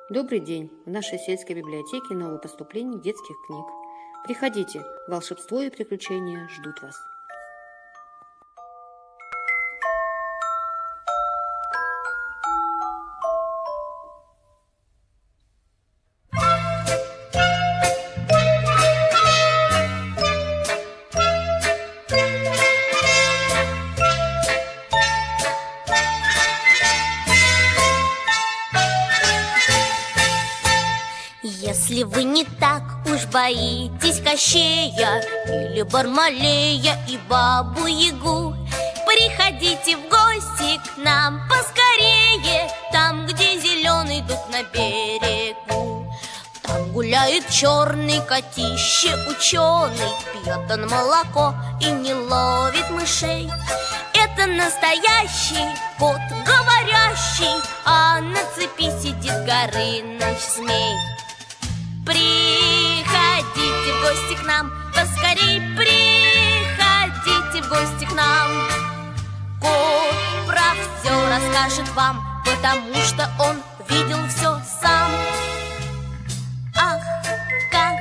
Добрый день! В нашей сельской библиотеке новое поступление детских книг. Приходите, волшебство и приключения ждут вас. Если вы не так уж боитесь Кощея или Бармалея и Бабу-Ягу, приходите в гости к нам поскорее, там, где зеленый дуб на берегу. Там гуляет черный котище ученый, пьет он молоко и не ловит мышей. Это настоящий кот говорящий, а на цепи сидит Горыныч-змей. Приходите в гости к нам, поскорей приходите в гости к нам. Кот про все расскажет вам, потому что он видел все сам. Ах, как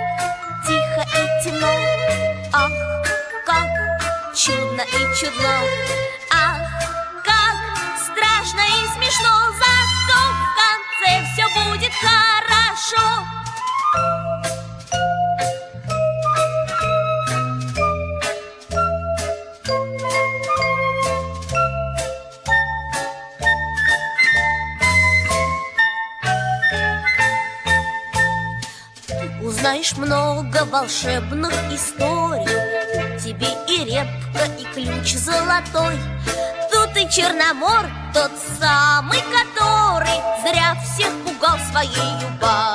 тихо и темно, ах, как чудно и чудно, ах, как страшно и смешно, зато в конце все будет хорошо. Узнаешь много волшебных историй, тебе и репка, и ключ золотой. Тут и Черномор, тот самый, который зря всех пугал своей юбой.